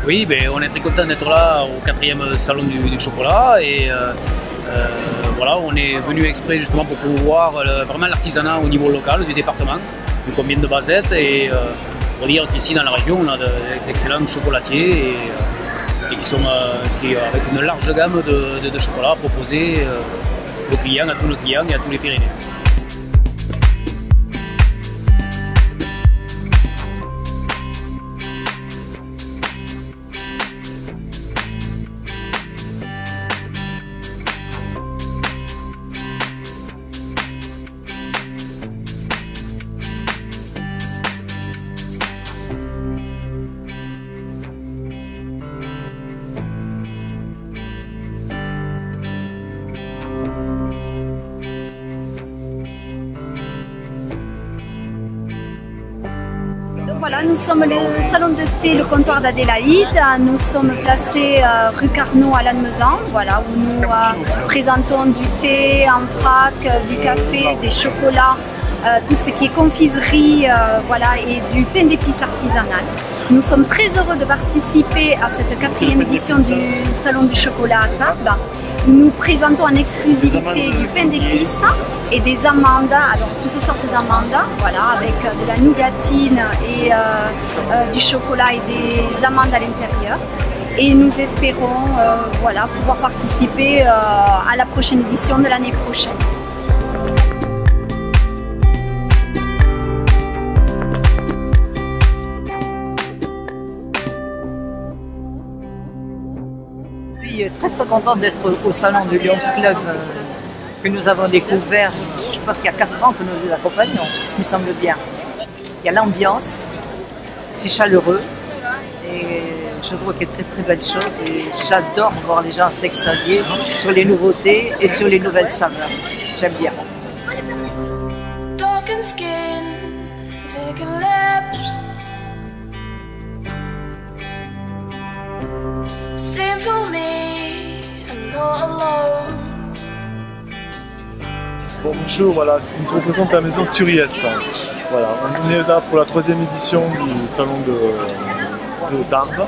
Oui, ben, on est très content d'être là au 4e salon du chocolat et voilà, on est venu exprès justement pour promouvoir vraiment l'artisanat au niveau local du département, vu qu'on vient de Bazette et pour dire qu'ici dans la région on a d'excellents chocolatiers et qui avec une large gamme de chocolats à proposer aux clients, à tous nos clients et à tous les Pyrénéens. Voilà, nous sommes le salon de thé, le comptoir d'Adélaïde. Nous sommes placés rue Carnot à Lannemezan, voilà, où nous présentons du thé en vrac, du café, des chocolats, tout ce qui est confiserie, voilà, et du pain d'épices artisanal. Nous sommes très heureux de participer à cette 4e édition du Salon du chocolat à table. Nous présentons en exclusivité du pain d'épices et des amandes, alors toutes sortes d'amandes, voilà, avec de la nougatine et du chocolat et des amandes à l'intérieur. Et nous espérons voilà, pouvoir participer à la prochaine édition de l'année prochaine. Je suis très contente d'être au salon du Lions Club que nous avons découvert, je pense qu'il y a 4 ans que nous les accompagnons, il me semble bien. Il y a l'ambiance, c'est chaleureux et je trouve qu'il y a très belles choses et j'adore voir les gens s'extasier sur les nouveautés et sur les nouvelles saveurs. J'aime bien. Bonjour, voilà, je représente la maison Turiès. Voilà, on est là pour la 3e édition du salon de Tarbes.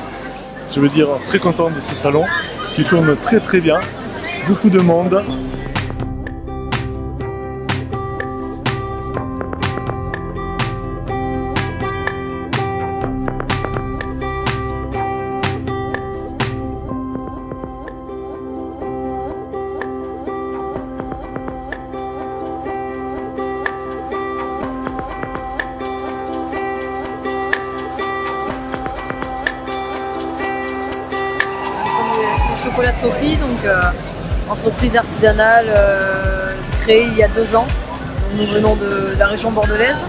Je veux dire, très content de ce salon qui tourne très bien, beaucoup de monde. Chocolat de Sophie, donc entreprise artisanale créée il y a 2 ans. Donc, nous venons de la région bordelaise.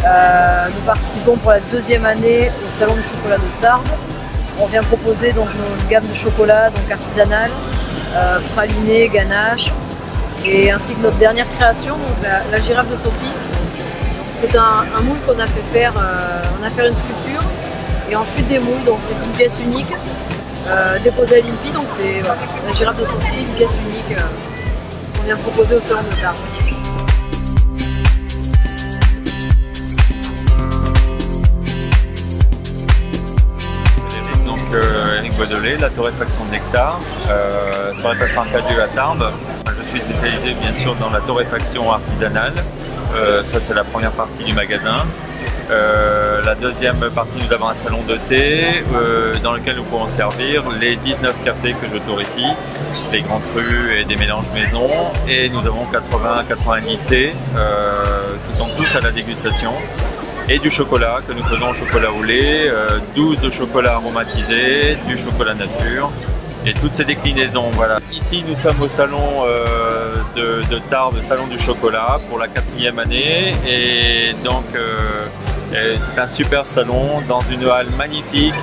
Nous participons pour la 2e année au salon du chocolat de Tarbes. On vient proposer donc nos gammes de chocolat donc artisanales, praliné, ganache, et ainsi que notre dernière création, donc la girafe de Sophie. C'est un moule qu'on a fait faire, on a fait une sculpture et ensuite des moules, donc c'est une pièce unique. Déposé à l'INPI, donc c'est voilà, la girafe de Sophie, une pièce unique qu'on vient proposer au salon de Tarbes. Donc Eric Baudelet, la torréfaction de nectar, sur la passerelle Cadieux à Tarbes. Je suis spécialisé bien sûr dans la torréfaction artisanale, ça c'est la première partie du magasin. La 2e partie, nous avons un salon de thé dans lequel nous pourrons servir les 19 cafés que je torréfie, des grands crus et des mélanges maison. Et nous avons 80-90 thés qui sont tous à la dégustation. Et du chocolat que nous faisons au chocolat au lait, 12 chocolats aromatisés, du chocolat nature et toutes ces déclinaisons. Voilà. Ici nous sommes au salon de Tarbes, salon du chocolat pour la 4e année et donc c'est un super salon dans une halle magnifique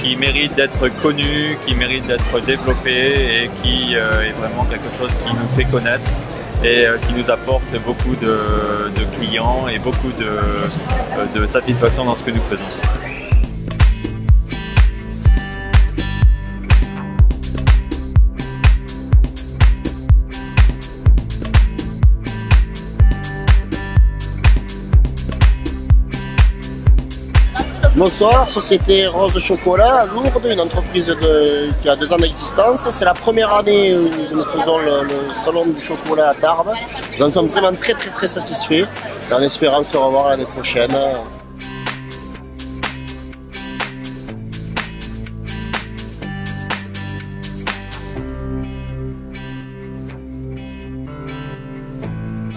qui mérite d'être connue, qui mérite d'être développée et qui est vraiment quelque chose qui nous fait connaître et qui nous apporte beaucoup de clients et beaucoup de satisfaction dans ce que nous faisons. Bonsoir, société Rose Chocolat, Lourdes, une entreprise qui a 2 ans d'existence. C'est la première année où nous faisons le salon du chocolat à Tarbes. Nous en sommes vraiment très satisfaits, en espérant se revoir l'année prochaine.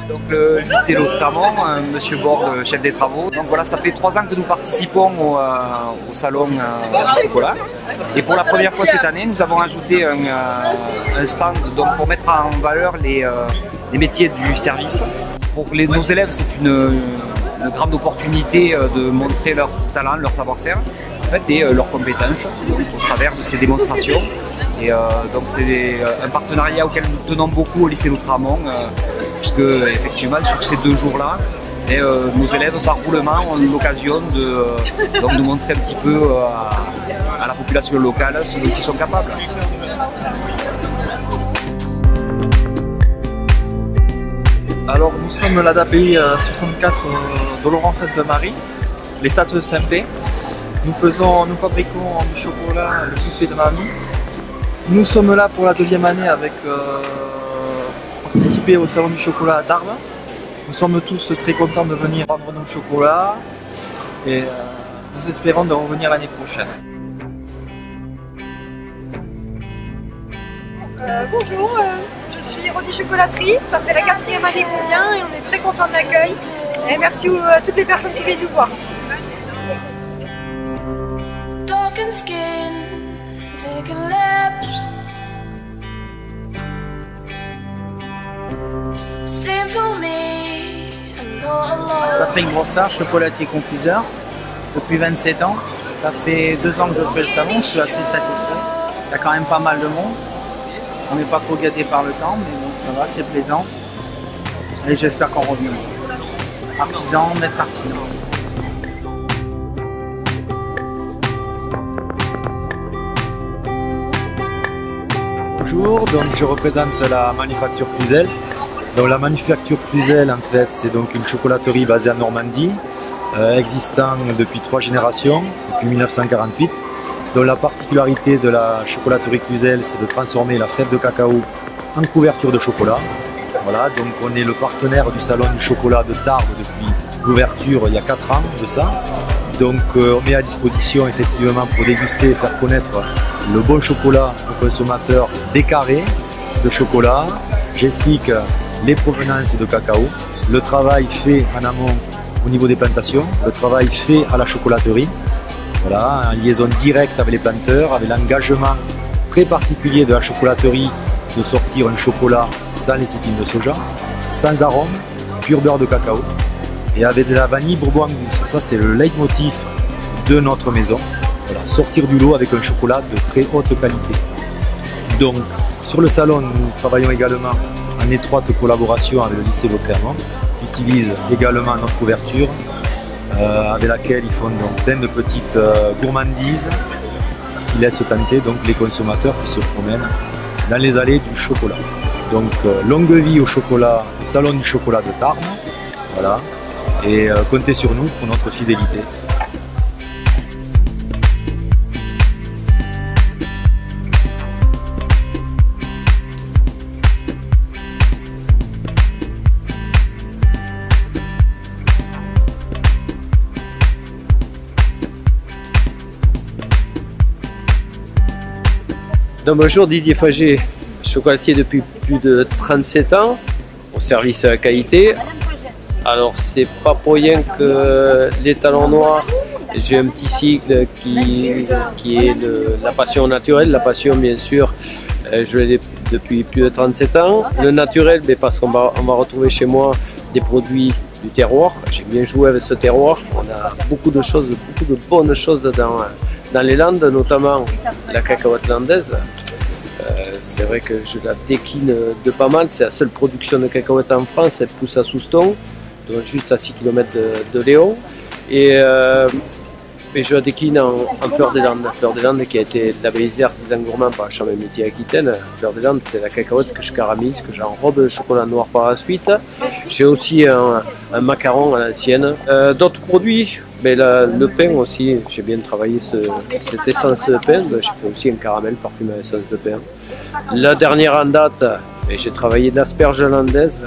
Donc le lycée Lautremont, Monsieur Borg, chef des travaux. Donc voilà, ça fait 3 ans que nous participons au salon du chocolat. Et pour la première fois cette année, nous avons ajouté un stand donc, pour mettre en valeur les métiers du service. Pour nos élèves, c'est une grande opportunité de montrer leur talent, leur savoir-faire en fait, et leurs compétences au travers de ces démonstrations. Et donc c'est un partenariat auquel nous tenons beaucoup au lycée Lautremont, puisque effectivement sur ces 2 jours-là, nos élèves par roulement ont l'occasion de montrer un petit peu à la population locale ce dont ils sont capables. Alors nous sommes l'ADAPI 64 de Laurent-Sainte-Marie, les SAT de Saint-Pé. Nous fabriquons du chocolat, le buffet de mamie. Nous sommes là pour la 2e année avec participer au salon du chocolat à Tarbes. Nous sommes tous très contents de venir vendre nos chocolats et nous espérons de revenir l'année prochaine. Bonjour, je suis Rodi Chocolaterie, ça fait la 4e année qu'on vient et on est très contents de l'accueil. Et merci à toutes les personnes qui viennent nous voir. Patrick Brossard, chocolatier confiseur, depuis 27 ans. Ça fait 2 ans que je fais le salon, je suis assez satisfait. Il y a quand même pas mal de monde. On n'est pas trop gâté par le temps, mais bon, ça va, c'est plaisant. Et j'espère qu'on revient. Artisan, maître artisan. Bonjour, donc je représente la manufacture Cluzel. Donc la manufacture Cluzel en fait c'est donc une chocolaterie basée en Normandie, existant depuis 3 générations, depuis 1948. Donc la particularité de la chocolaterie Cluzel c'est de transformer la fève de cacao en couverture de chocolat. Voilà, donc on est le partenaire du salon du chocolat de Tarbes depuis l'ouverture il y a 4 ans de ça. Donc on met à disposition effectivement pour déguster et faire connaître le bon chocolat aux consommateurs des carrés de chocolat. J'explique les provenances de cacao, le travail fait en amont au niveau des plantations, le travail fait à la chocolaterie, voilà, en liaison directe avec les planteurs, avec l'engagement très particulier de la chocolaterie de sortir un chocolat sans lécithine de soja, sans arôme, pur beurre de cacao et avec de la vanille bourbon angus. Ça c'est le leitmotiv de notre maison, voilà, sortir du lot avec un chocolat de très haute qualité. Donc sur le salon nous travaillons également en étroite collaboration avec le lycée Lautremont, qui utilise également notre couverture, avec laquelle ils font donc plein de petites gourmandises qui laissent tenter donc les consommateurs qui se promènent dans les allées du chocolat. Donc longue vie au chocolat, au salon du chocolat de Tarbes, voilà, et comptez sur nous pour notre fidélité. Donc, bonjour, Didier Fagé, chocolatier depuis plus de 37 ans, au service de la qualité. Alors c'est pas pour rien que les talons noirs, j'ai un petit cycle qui est la passion naturelle, la passion bien sûr, je l'ai depuis plus de 37 ans. Le naturel, mais parce qu'on va retrouver chez moi des produits du terroir, j'ai bien joué avec ce terroir, on a beaucoup de choses, beaucoup de bonnes choses dans les Landes, notamment la cacahuète landaise. C'est vrai que je la décline de pas mal, c'est la seule production de cacahuètes en France, elle pousse à Souston, donc juste à 6 km de Léon. Et je la décline en Fleur des Landes. Fleur des Landes qui a été labellisée artisan gourmand par la Chambre des métiers Aquitaine. Fleur des Landes, c'est la cacahuète que je caramélis, que j'enrobe de chocolat noir par la suite. J'ai aussi un macaron à l'ancienne. D'autres produits, Mais le pain aussi, j'ai bien travaillé cette essence de pain. J'ai fait aussi un caramel parfumé à essence de pain. La dernière en date, j'ai travaillé de l'asperge hollandaise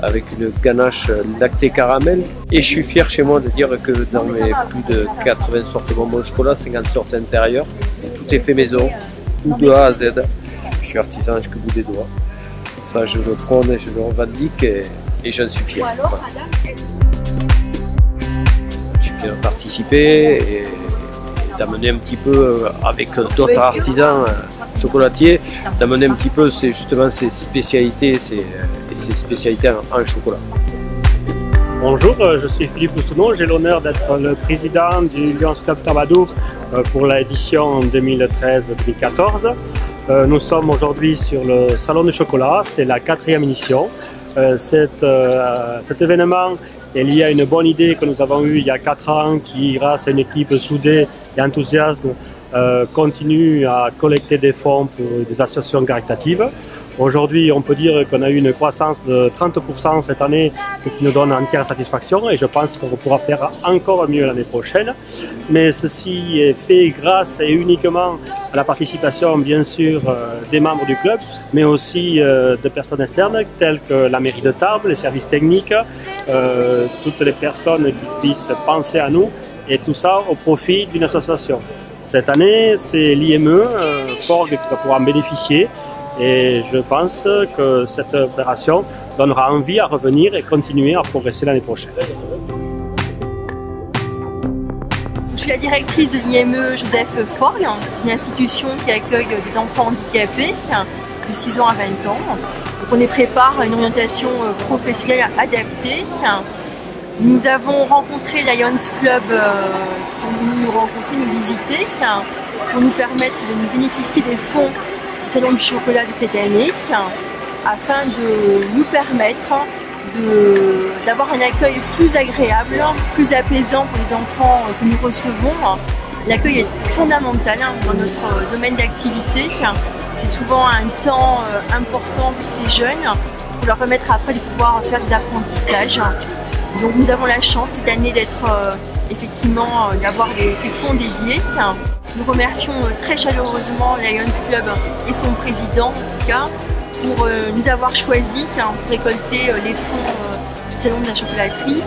avec une ganache lactée caramel. Et je suis fier chez moi de dire que dans mes plus de 80 sortes de bonbons au chocolat, 50 sortes intérieures, et tout est fait maison, tout de A à Z. Je suis artisan jusqu'au bout des doigts. Ça, je le prône et je le revendique et j'en suis fier. Voilà. J'ai fait participer et d'amener un petit peu avec d'autres artisans chocolatiers, d'amener un petit peu justement ces spécialités et ces spécialités en chocolat. Bonjour, je suis Philippe Boustonneau, j'ai l'honneur d'être le président du Lions Club Tarbadou pour l'édition 2013-2014. Nous sommes aujourd'hui sur le Salon du Chocolat, c'est la 4e édition. Cet événement est lié à une bonne idée que nous avons eue il y a 4 ans qui, grâce à une équipe soudée et enthousiaste, continue à collecter des fonds pour des associations caritatives. Aujourd'hui, on peut dire qu'on a eu une croissance de 30% cette année, ce qui nous donne entière satisfaction et je pense qu'on pourra faire encore mieux l'année prochaine. Mais ceci est fait grâce et uniquement à la participation, bien sûr, des membres du club, mais aussi de personnes externes telles que la mairie de Tarbes, les services techniques, toutes les personnes qui puissent penser à nous et tout ça au profit d'une association. Cette année, c'est l'IME, Forgues, qui va pouvoir en bénéficier. Et je pense que cette opération donnera envie à revenir et continuer à progresser l'année prochaine. Je suis la directrice de l'IME Joseph Forgues, une institution qui accueille des enfants handicapés de 6 ans à 20 ans. Donc on les prépare à une orientation professionnelle adaptée. Nous avons rencontré Lions Club qui sont venus nous rencontrer, nous visiter pour nous permettre de nous bénéficier des fonds Salon du chocolat de cette année afin de nous permettre d'avoir un accueil plus agréable, plus apaisant pour les enfants que nous recevons. L'accueil est fondamental dans notre domaine d'activité. C'est souvent un temps important pour ces jeunes pour leur permettre après de pouvoir faire des apprentissages. Donc nous avons la chance cette année d'être effectivement d'avoir ces fonds dédiés. Nous remercions très chaleureusement Lions Club et son président, en tout cas, pour nous avoir choisis pour récolter les fonds du Salon de la chocolaterie.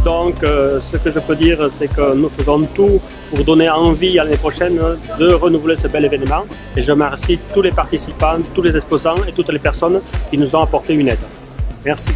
Donc ce que je peux dire, c'est que nous faisons tout pour donner envie à l'année prochaine de renouveler ce bel événement. Et je remercie tous les participants, tous les exposants et toutes les personnes qui nous ont apporté une aide. Merci.